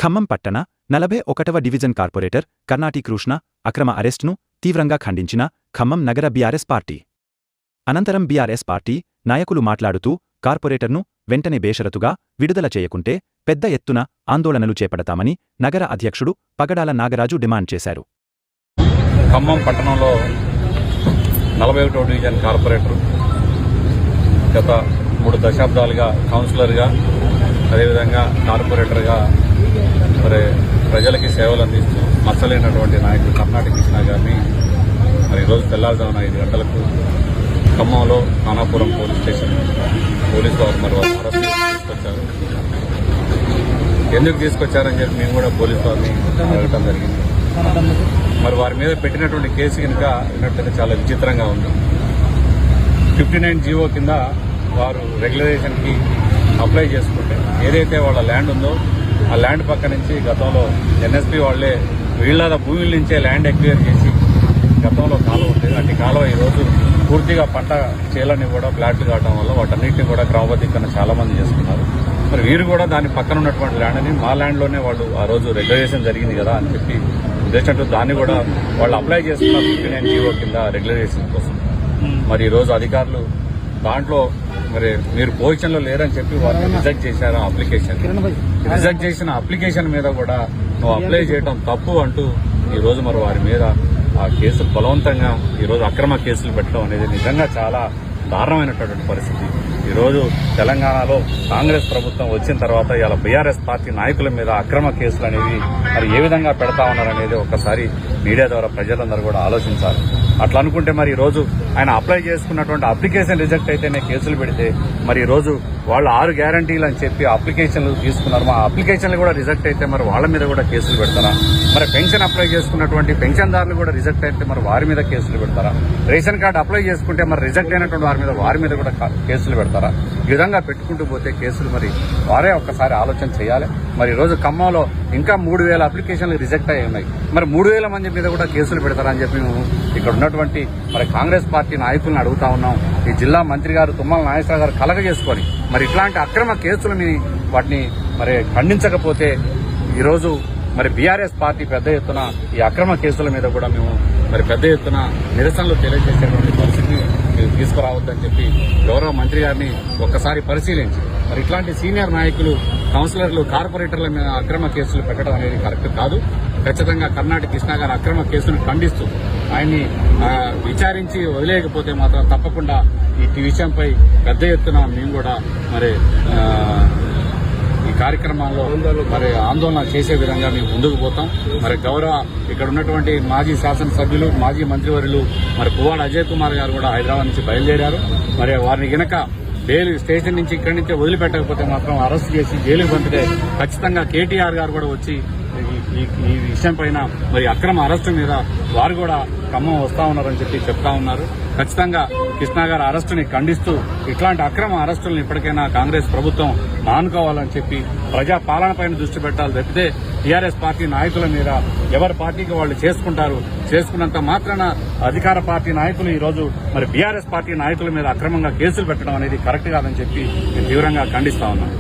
ఖమ్మం పట్టణ 41వ division corporator Karnati Krishna అక్రమ అరెస్టును తీవ్రంగా ఖండించిన ఖమ్మం నగర బీఆర్ఎస్ పార్టీ. అనంతరం బీఆర్ఎస్ పార్టీ నాయకులు మాట్లాడుతూ కార్పొరేటర్ను వెంటనే బేషరతుగా విడుదల చేయకుంటే పెద్ద ఎత్తున ఆందోళనలు చేపడతామని నగర అధ్యక్షుడు పగడాల నాగరాజు డిమాండ్ చేశారు. ఖమ్మం పట్టణంలో 41వ డివిజన్ కార్పొరేటర్ గత 3 దశాబ్దాలుగా కౌన్సిలర్గా అదేవిధంగా కార్పొరేటర్గా మరి ప్రజలకి సేవలు అందిస్తూ మచ్చలేనటువంటి నాయకుడు కర్నాటి కృష్ణ గారిని మరి ఈరోజు తెల్లారుజామున 5 గంటలకు ఖమ్మంలో ఖానాపురం పోలీస్ స్టేషన్ పోలీసు వారు మరి వారు అరెస్ట్ తీసుకొచ్చారు. ఎందుకు తీసుకొచ్చారని చెప్పి మేము కూడా పోలీసు వారిని అడగటం జరిగింది. మరి వారి మీద పెట్టినటువంటి కేసు కనుక విన్నట్లయితే చాలా విచిత్రంగా ఉంది. 59 జీవో కింద వారు రెగ్యులరేషన్కి అప్లై చేసుకుంటే ఏదైతే వాళ్ళ ల్యాండ్ ఉందో ఆ ల్యాండ్ పక్క నుంచి గతంలో ఎన్ఎస్పీ వాళ్లే వీళ్ళ భూముల నుంచే ల్యాండ్ ఎక్వైర్ చేసి గతంలో కాలువ ఉంటుంది. అటు కాలువ ఈరోజు పూర్తిగా పంట చేయాలని కూడా ఫ్లాట్లు కావడం వల్ల వాటన్నిటిని కూడా క్రమబద్ధీకరణ చాలా మంది చేసుకున్నారు. మరి వీరు కూడా దాని పక్కన ఉన్నటువంటి ల్యాండ్ని మా ల్యాండ్లోనే వాళ్ళు ఆ రోజు రెగ్యులరేషన్ జరిగింది కదా అని చెప్పి ఉద్దేశంతో దాన్ని కూడా వాళ్ళు అప్లై చేసుకున్నారు 59 జీవో కింద రెగ్యులరేషన్ కోసం. మరి ఈరోజు అధికారులు దాంట్లో మరి మీరు పొజిషన్లో లేరని చెప్పి వారిని రిజెక్ట్ చేశారు. అప్లికేషన్ రిజెక్ట్ చేసిన అప్లికేషన్ మీద కూడా నువ్వు అప్లై చేయడం తప్పు అంటూ ఈరోజు మరి వారి మీద ఆ కేసు బలవంతంగా ఈరోజు అక్రమ కేసులు పెట్టడం అనేది నిజంగా చాలా దారుణమైనటువంటి పరిస్థితి. ఈరోజు తెలంగాణలో కాంగ్రెస్ ప్రభుత్వం వచ్చిన తర్వాత ఇలా బీఆర్ఎస్ పార్టీ నాయకుల మీద అక్రమ కేసులు అనేవి మరి ఏ విధంగా పెడతా ఉన్నారనేది ఒకసారి మీడియా ద్వారా ప్రజలందరూ కూడా ఆలోచించాలి. అట్లా అనుకుంటే మరి ఈరోజు ఆయన అప్లై చేసుకున్నటువంటి అప్లికేషన్ రిజెక్ట్ అయితేనే కేసులు పెడితే మరి ఈరోజు వాళ్ళు 6 గ్యారంటీలు అని చెప్పి అప్లికేషన్లు తీసుకున్నారు. మా అప్లికేషన్లు కూడా రిజెక్ట్ అయితే మరి వాళ్ళ మీద కూడా కేసులు పెడతారా? మరి పెన్షన్ అప్లై చేసుకున్నటువంటి పెన్షన్దారులు కూడా రిజెక్ట్ అయితే మరి వారి మీద కేసులు పెడతారా? రేషన్ కార్డు అప్లై చేసుకుంటే మరి రిజెక్ట్ అయినటువంటి వారి మీద కూడా కేసులు పెడతారా? ఈ విధంగా పెట్టుకుంటూ పోతే కేసులు మరి వారే ఒక్కసారి ఆలోచన చేయాలి. మరి ఈరోజు ఖమ్మంలో ఇంకా 3000 అప్లికేషన్లు రిజెక్ట్ అయ్యి ఉన్నాయి. మరి 3000 మంది మీద కూడా కేసులు పెడతారని చెప్పి మేము ఇక్కడ ఉన్నటువంటి మరి కాంగ్రెస్ పార్టీ నాయకులను అడుగుతా ఉన్నాం. ఈ జిల్లా మంత్రి గారు తుమ్మల నాగేశ్వరరావు గారు కలగజేసుకొని మరి ఇట్లాంటి అక్రమ కేసులని వాటిని మరి ఖండించకపోతే ఈరోజు మరి బీఆర్ఎస్ పార్టీ పెద్ద ఎత్తున ఈ అక్రమ కేసుల మీద కూడా మేము మరి పెద్ద ఎత్తున నిరసనలు తెలియజేసేటువంటి పరిస్థితిని తీసుకురావద్దని చెప్పి గౌరవ మంత్రి గారిని ఒక్కసారి పరిశీలించి మరి ఇట్లాంటి సీనియర్ నాయకులు కౌన్సిలర్లు కార్పొరేటర్ల మీద అక్రమ కేసులు పెట్టడం అనేది కరెక్ట్ కాదు. ఖచ్చితంగా కర్నాటి కృష్ణ గారి అక్రమ కేసును ఖండిస్తూ ఆయన్ని విచారించి వదిలేయకపోతే మాత్రం తప్పకుండా ఈ విషయంపై పెద్ద ఎత్తున మేము కూడా మరి ఈ కార్యక్రమాల్లో మరి ఆందోళన చేసే విధంగా మేము ముందుకు పోతాం. మరి గౌరవ ఇక్కడ ఉన్నటువంటి మాజీ శాసనసభ్యులు మాజీ మంత్రివర్యులు మరి పువ్వాడ అజయ్ కుమార్ గారు కూడా హైదరాబాద్ నుంచి బయలుదేరారు. మరి వారిని గనక బెయిల్ స్టేషన్ నుంచి ఇక్కడి నుంచి వదిలిపెట్టకపోతే మాత్రం అరెస్ట్ చేసి జైలుకు పంపితే ఖచ్చితంగా కేటీఆర్ గారు కూడా వచ్చి ఈ విషయం పైన మరి అక్రమ అరెస్టు మీద వారు కూడా ఖమ్మం వస్తా ఉన్నారని చెప్పి చెప్తా ఉన్నారు. ఖచ్చితంగా కృష్ణ గారి అరెస్టుని ఖండిస్తూ ఇట్లాంటి అక్రమ అరెస్టులను ఇప్పటికైనా కాంగ్రెస్ ప్రభుత్వం మానుకోవాలని చెప్పి ప్రజా పాలనపైన దృష్టి పెట్టాలి తప్పితే టీఆర్ఎస్ పార్టీ నాయకుల మీద ఎవరి పార్టీకి వాళ్ళు చేసుకున్నంత మాత్రాన అధికార పార్టీ నాయకులు ఈరోజు మరి బీఆర్ఎస్ పార్టీ నాయకుల మీద అక్రమంగా కేసులు పెట్టడం అనేది కరెక్ట్ కాదని చెప్పి నేను తీవ్రంగా ఖండిస్తా ఉన్నాను.